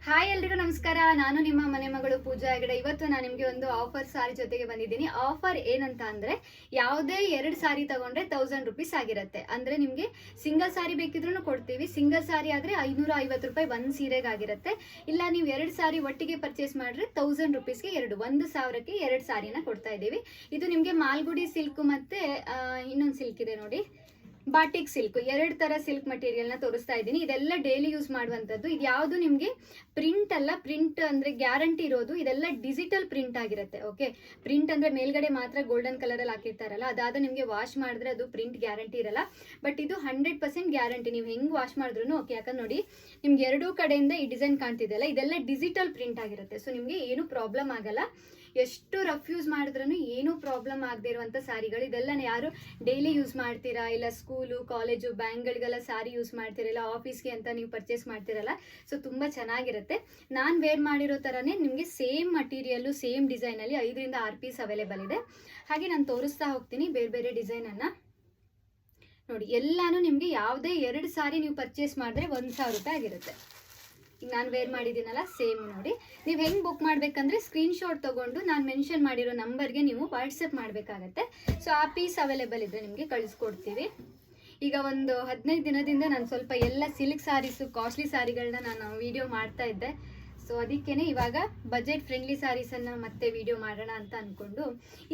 Hi ಎಲ್ರಿಗೂ ನಮಸ್ಕಾರ. ನಾನು ನಿಮ್ಮ ಮನೆ ಮಗಳು ಪೂಜಾ ಹೆಗಡೆ. ಇವತ್ತು ನಾನು ನಿಮಗೆ ಒಂದು ಆಫರ್ ಸಾರಿ ಜೊತೆಗೆ ಬಂದಿದ್ದೀನಿ. ಆಫರ್ ಏನಂತ ಅಂದರೆ ಯಾವುದೇ 2 ಸಾರಿ ತಗೊಂಡ್ರೆ 1000 ರುಪೀಸ್ ಆಗಿರುತ್ತೆ. ಅಂದರೆ ನಿಮಗೆ ಸಿಂಗಲ್ ಸಾರಿ ಬೇಕಿದ್ರೂ ಕೊಡ್ತೀವಿ. ಸಿಂಗಲ್ ಸಾರಿ ಆದರೆ 550 ರೂಪಾಯಿ ಒಂದು ಸೀರೆಗೆ ಆಗಿರುತ್ತೆ. ಇಲ್ಲ ನೀವು 2 ಸಾರಿ ಒಟ್ಟಿಗೆ ಪರ್ಚೇಸ್ ಮಾಡಿದ್ರೆ 1000 ರುಪೀಸ್ಗೆ 1,1000ಕ್ಕೆ 2 ಸಾರಿನ ಕೊಡ್ತಾ ಇದ್ದೀವಿ. ಇದು ನಿಮಗೆ ಮಾಲ್ಗುಡಿ ಸಿಲ್ಕ್ ಮತ್ತು ಇನ್ನೊಂದು ಸಿಲ್ಕ್ ಇದೆ ನೋಡಿ, ಬಾಟಿಕ್ ಸಿಲ್ಕ್. 2 ತರ ಸಿಲ್ಕ್ ಮಟೀರಿಯಲ್ನ ತೋರಿಸ್ತಾ ಇದ್ದೀನಿ. ಇದೆಲ್ಲ ಡೈಲಿ ಯೂಸ್ ಮಾಡುವಂಥದ್ದು. ಇದು ಯಾವುದು ನಿಮಗೆ ಪ್ರಿಂಟ್ ಅಲ್ಲ, ಪ್ರಿಂಟ್ ಅಂದರೆ ಗ್ಯಾರಂಟಿ ಇರೋದು. ಇದೆಲ್ಲ ಡಿಜಿಟಲ್ ಪ್ರಿಂಟ್ ಆಗಿರುತ್ತೆ. ಓಕೆ, ಪ್ರಿಂಟ್ ಅಂದರೆ ಮೇಲ್ಗಡೆ ಮಾತ್ರ ಗೋಲ್ಡನ್ ಕಲರಲ್ಲಿ ಹಾಕಿರ್ತಾರಲ್ಲ, ಅದಾದ ನಿಮಗೆ ವಾಶ್ ಮಾಡಿದ್ರೆ ಅದು ಪ್ರಿಂಟ್ ಗ್ಯಾರಂಟಿ ಇರಲ್ಲ. ಬಟ್ ಇದು 100% ಗ್ಯಾರಂಟಿ. ನೀವು ಹೆಂಗೆ ವಾಶ್ ಮಾಡಿದ್ರು ಓಕೆ. ಯಾಕಂದ್ರೆ ನೋಡಿ, ನಿಮ್ಗೆ 2 ಕಡೆಯಿಂದ ಈ ಡಿಸೈನ್ ಕಾಣ್ತಿದೆಯಲ್ಲ, ಇದೆಲ್ಲ ಡಿಜಿಟಲ್ ಪ್ರಿಂಟ್ ಆಗಿರುತ್ತೆ. ಸೊ ನಿಮಗೆ ಏನು ಪ್ರಾಬ್ಲಮ್ ಆಗಲ್ಲ. ಎಷ್ಟು ರಫ್ ಯೂಸ್ ಮಾಡಿದ್ರೂ ಏನೂ ಪ್ರಾಬ್ಲಮ್ ಆಗದೆ ಇರುವಂಥ ಸಾರಿಗಳು. ಇದೆಲ್ಲ ಯಾರು ಡೈಲಿ ಯೂಸ್ ಮಾಡ್ತೀರಾ, ಇಲ್ಲ ಸ್ಕೂಲು ಕಾಲೇಜು ಬ್ಯಾಂಕ್ಗಳಿಗೆಲ್ಲ ಸಾರಿ ಯೂಸ್ ಮಾಡ್ತೀರಾ, ಇಲ್ಲ ಆಫೀಸ್ಗೆ ಅಂತ ನೀವು ಪರ್ಚೇಸ್ ಮಾಡ್ತಿರಲ್ಲ, ಸೊ ತುಂಬ ಚೆನ್ನಾಗಿರುತ್ತೆ. ನಾನು ವೇರ್ ಮಾಡಿರೋ ಥರನೇ ನಿಮಗೆ ಸೇಮ್ ಮಟೀರಿಯಲ್ಲು ಸೇಮ್ ಡಿಸೈನಲ್ಲಿ 5 ರಿಂದ 6 ಪೀಸ್ ಅವೈಲೇಬಲ್ ಇದೆ. ಹಾಗೆ ನಾನು ತೋರಿಸ್ತಾ ಹೋಗ್ತೀನಿ ಬೇರೆ ಬೇರೆ ಡಿಸೈನನ್ನು. ನೋಡಿ, ಎಲ್ಲಾನು ನಿಮಗೆ ಯಾವುದೇ 2 ಸಾರಿ ನೀವು ಪರ್ಚೇಸ್ ಮಾಡಿದ್ರೆ 1000 ರೂಪಾಯಿ ಆಗಿರುತ್ತೆ. ಈಗ ನಾನು ವೇರ್ ಮಾಡಿದ್ದೀನಲ್ಲ, ಸೇಮ್ ನೋಡಿ. ನೀವು ಹೆಂಗೆ ಬುಕ್ ಮಾಡಬೇಕಂದ್ರೆ ಸ್ಕ್ರೀನ್ಶಾಟ್ ತೊಗೊಂಡು ನಾನು ಮೆನ್ಷನ್ ಮಾಡಿರೋ ನಂಬರ್ಗೆ ನೀವು ವಾಟ್ಸಪ್ ಮಾಡಬೇಕಾಗತ್ತೆ. ಸೊ ಆ ಪೀಸ್ ಅವೈಲೇಬಲ್ ಇದ್ದರೆ ನಿಮಗೆ ಕಳಿಸ್ಕೊಡ್ತೀವಿ. ಈಗ ಒಂದು 15 ದಿನದಿಂದ ನಾನು ಸ್ವಲ್ಪ ಎಲ್ಲ ಸಿಲ್ಕ್ ಸ್ಯಾರೀಸು ಕಾಸ್ಟ್ಲಿ ಸ್ಯಾರಿಗಳನ್ನ ನಾನು ವಿಡಿಯೋ ಮಾಡ್ತಾ ಇದ್ದೆ. ಸೊ ಅದಕ್ಕೇ ಇವಾಗ ಬಜೆಟ್ ಫ್ರೆಂಡ್ಲಿ ಸ್ಯಾರೀಸನ್ನು ಮತ್ತೆ ವಿಡಿಯೋ ಮಾಡೋಣ ಅಂತ ಅಂದ್ಕೊಂಡು.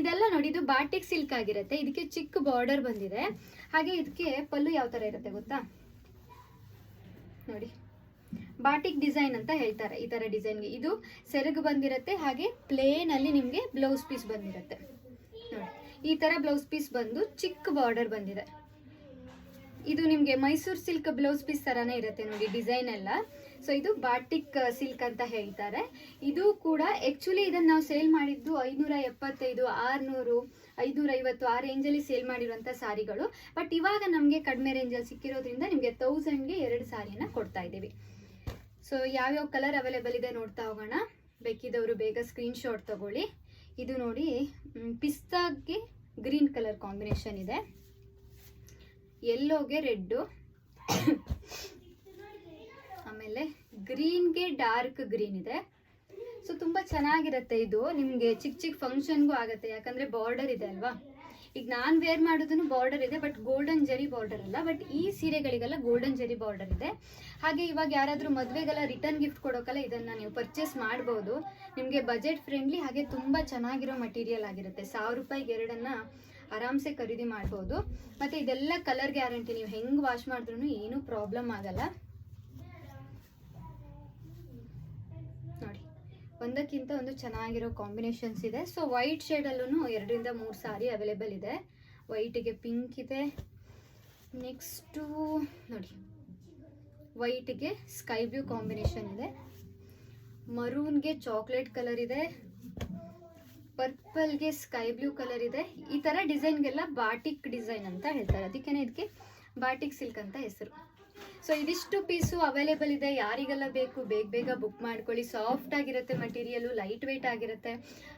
ಇದೆಲ್ಲ ನೋಡಿ, ಇದು ಬಾಟಿಕ್ ಸಿಲ್ಕ್ ಆಗಿರುತ್ತೆ. ಇದಕ್ಕೆ ಚಿಕ್ಕ ಬಾರ್ಡರ್ ಬಂದಿದೆ. ಹಾಗೆ ಇದಕ್ಕೆ ಪಲ್ಲು ಯಾವ ಥರ ಇರುತ್ತೆ ಗೊತ್ತಾ ನೋಡಿ, ಬಾಟಿಕ್ ಡಿಸೈನ್ ಅಂತ ಹೇಳ್ತಾರೆ ಈ ಥರ ಡಿಸೈನ್ಗೆ. ಇದು ಸೆರಗು ಬಂದಿರುತ್ತೆ. ಹಾಗೆ ಪ್ಲೇನ್ ಅಲ್ಲಿ ನಿಮಗೆ ಬ್ಲೌಸ್ ಪೀಸ್ ಬಂದಿರುತ್ತೆ ನೋಡಿ. ಈ ಥರ ಬ್ಲೌಸ್ ಪೀಸ್ ಬಂದು ಚಿಕ್ಕ ಬಾರ್ಡರ್ ಬಂದಿದೆ. ಇದು ನಿಮಗೆ ಮೈಸೂರು ಸಿಲ್ಕ್ ಬ್ಲೌಸ್ ಪೀಸ್ ಥರನೇ ಇರುತ್ತೆ ನೋಡಿ ಡಿಸೈನ್ ಎಲ್ಲ. ಸೊ ಇದು ಬಾಟಿಕ್ ಸಿಲ್ಕ್ ಅಂತ ಹೇಳ್ತಾರೆ. ಇದು ಕೂಡ ಆ್ಯಕ್ಚುಲಿ ಇದನ್ನು ನಾವು ಸೇಲ್ ಮಾಡಿದ್ದು 575, 600, 550 ಆ ರೇಂಜಲ್ಲಿ ಸೇಲ್ ಮಾಡಿರುವಂಥ ಸಾರಿಗಳು. ಬಟ್ ಇವಾಗ ನಮಗೆ ಕಡಿಮೆ ರೇಂಜಲ್ಲಿ ಸಿಕ್ಕಿರೋದ್ರಿಂದ ನಿಮಗೆ 1000ಗೆ 2 ಸಾರಿನ ಕೊಡ್ತಾ ಇದ್ದೀವಿ. ಸೊ ಯಾವ್ಯಾವ ಕಲರ್ ಅವೈಲೇಬಲ್ ಇದೆ ನೋಡ್ತಾ ಹೋಗೋಣ. ಬೇಕಿದ್ದವರು ಬೇಗ ಸ್ಕ್ರೀನ್ಶಾಟ್ ತಗೊಳ್ಳಿ. ಇದು ನೋಡಿ, ಪಿಸ್ತಾಗೆ ಗ್ರೀನ್ ಕಲರ್ ಕಾಂಬಿನೇಷನ್ ಇದೆ, ಯೆಲ್ಲೋಗೆ ರೆಡ್ಡು, ಆಮೇಲೆ ಗ್ರೀನ್ಗೆ ಡಾರ್ಕ್ ಗ್ರೀನ್ ಇದೆ. ಸೊ ತುಂಬ ಚೆನ್ನಾಗಿರುತ್ತೆ. ಇದು ನಿಮಗೆ ಚಿಕ್ಕ ಚಿಕ್ಕ ಫಂಕ್ಷನ್ಗೂ ಆಗುತ್ತೆ, ಯಾಕಂದರೆ ಬಾರ್ಡರ್ ಇದೆ ಅಲ್ವಾ. ಈಗ ನಾನು ವೇರ್ ಮಾಡೋದನ್ನು ಬಾರ್ಡರ್ ಇದೆ, ಬಟ್ ಗೋಲ್ಡನ್ ಜರಿ ಬಾರ್ಡರ್ ಅಲ್ಲ. ಬಟ್ ಈ ಸೀರೆಗಳಿಗೆಲ್ಲ ಗೋಲ್ಡನ್ ಜರಿ ಬಾರ್ಡರ್ ಇದೆ. ಹಾಗೆ ಇವಾಗ ಯಾರಾದರೂ ಮದುವೆಗೆಲ್ಲ ರಿಟರ್ನ್ ಗಿಫ್ಟ್ ಕೊಡೋಕ್ಕಲ್ಲ ಇದನ್ನು ನೀವು ಪರ್ಚೇಸ್ ಮಾಡ್ಬೋದು. ನಿಮಗೆ ಬಜೆಟ್ ಫ್ರೆಂಡ್ಲಿ, ಹಾಗೆ ತುಂಬ ಚೆನ್ನಾಗಿರೋ ಮಟೀರಿಯಲ್ ಆಗಿರುತ್ತೆ. 1000 ರೂಪಾಯಿಗೆ 2 ಆರಾಮ್ಸೆ ಖರೀದಿ ಮಾಡ್ಬೋದು. ಮತ್ತು ಇದೆಲ್ಲ ಕಲರ್ ಗ್ಯಾರಂಟಿ. ನೀವು ಹೆಂಗೆ ವಾಶ್ ಮಾಡಿದ್ರೂ ಏನೂ ಪ್ರಾಬ್ಲಮ್ ಆಗಲ್ಲ ನೋಡಿ. ಒಂದಕ್ಕಿಂತ ಒಂದು ಚೆನ್ನಾಗಿರೋ ಕಾಂಬಿನೇಷನ್ಸ್ ಇದೆ. ಸೊ ವೈಟ್ ಶೇಡಲ್ಲೂ 2 ರಿಂದ 3 ಸಾರಿ ಅವೈಲೇಬಲ್ ಇದೆ. ವೈಟಿಗೆ ಪಿಂಕ್ ಇದೆ. ನೆಕ್ಸ್ಟು ನೋಡಿ, ವೈಟಿಗೆ ಸ್ಕೈ ಬ್ಲೂ ಕಾಂಬಿನೇಷನ್ ಇದೆ. ಮರೂನ್ಗೆ ಚಾಕ್ಲೇಟ್ ಕಲರ್ ಇದೆ. ಪರ್ಪಲ್ಗೆ ಸ್ಕೈ ಬ್ಲೂ ಕಲರ್ ಇದೆ. ಈ ಥರ ಡಿಸೈನ್ಗೆಲ್ಲ ಬಾಟಿಕ್ ಡಿಸೈನ್ ಅಂತ ಹೇಳ್ತಾರೆ. ಅದಕ್ಕೇ ಇದಕ್ಕೆ ಬಾಟಿಕ್ ಸಿಲ್ಕ್ ಅಂತ ಹೆಸರು. ಸೊ ಇದಿಷ್ಟು ಪೀಸು ಅವೈಲೇಬಲ್ ಇದೆ. ಯಾರಿಗೆಲ್ಲ ಬೇಕು ಬೇಗ ಬೇಗ ಬುಕ್ ಮಾಡ್ಕೊಳ್ಳಿ. ಸಾಫ್ಟ್ ಆಗಿರುತ್ತೆ ಮಟೀರಿಯಲು, ಲೈಟ್ ವೆಯ್ಟ್ ಆಗಿರುತ್ತೆ.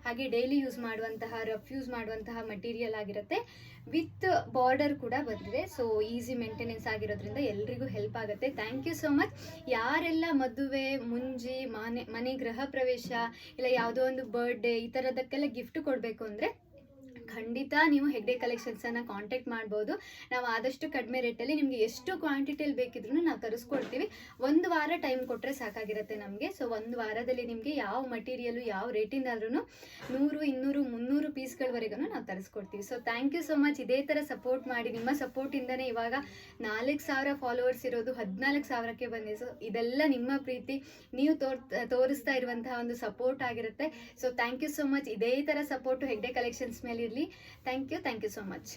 ಹಾಗೆ ಡೈಲಿ ಯೂಸ್ ಮಾಡುವಂತಹ, ರಫ್ ಯೂಸ್ ಮಾಡುವಂತಹ ಮಟೀರಿಯಲ್ ಆಗಿರುತ್ತೆ. ವಿತ್ ಬಾರ್ಡರ್ ಕೂಡ ಬಂದಿದೆ. ಸೊ ಈಸಿ ಮೇಂಟೆನೆನ್ಸ್ ಆಗಿರೋದ್ರಿಂದ ಎಲ್ರಿಗೂ ಹೆಲ್ಪ್ ಆಗುತ್ತೆ. Thank you so much. ಯಾರೆಲ್ಲ ಮದುವೆ, ಮುಂಜಿ, ಮನೆ ಗೃಹ ಪ್ರವೇಶ, ಇಲ್ಲ ಯಾವುದೋ ಒಂದು ಬರ್ಡೇ ಈ ಥರದಕ್ಕೆಲ್ಲ ಗಿಫ್ಟ್ ಕೊಡಬೇಕು ಅಂದರೆ ಖಂಡಿತ ನೀವು ಹೆಗ್ಡೆ ಕಲೆಕ್ಷನ್ಸನ್ನು ಕಾಂಟ್ಯಾಕ್ಟ್ ಮಾಡ್ಬೋದು. ನಾವು ಆದಷ್ಟು ಕಡಿಮೆ ರೇಟಲ್ಲಿ ನಿಮಗೆ ಎಷ್ಟು ಕ್ವಾಂಟಿಟಿಯಲ್ಲಿ ಬೇಕಿದ್ರೂ ನಾವು ತರಿಸ್ಕೊಡ್ತೀವಿ. 1 ವಾರ ಟೈಮ್ ಕೊಟ್ಟರೆ ಸಾಕಾಗಿರುತ್ತೆ ನಮಗೆ. ಸೊ 1 ವಾರದಲ್ಲಿ ನಿಮಗೆ ಯಾವ ಮಟೀರಿಯಲು ಯಾವ ರೇಟಿಂದಾದ್ರೂ 100, 200, 300 ಪೀಸ್ಗಳವರೆಗೂ ನಾವು ತರಿಸ್ಕೊಡ್ತೀವಿ. So thank you so much. ಇದೇ ಥರ ಸಪೋರ್ಟ್ ಮಾಡಿ. ನಿಮ್ಮ ಸಪೋರ್ಟಿಂದನೇ ಇವಾಗ 4000 ಫಾಲೋವರ್ಸ್ ಇರೋದು 14,000ಕ್ಕೆ ಬಂದಿದೆ. ಸೊ ಇದೆಲ್ಲ ನಿಮ್ಮ ಪ್ರೀತಿ, ನೀವು ತೋರಿಸ್ತಾ ಇರುವಂತಹ ಒಂದು ಸಪೋರ್ಟ್ ಆಗಿರುತ್ತೆ. So thank you so much. ಇದೇ ಥರ ಸಪೋರ್ಟು ಹೆಗ್ಡೆ ಕಲೆಕ್ಷನ್ಸ್ ಮೇಲೆ ಇರಲಿ. Thank you so much.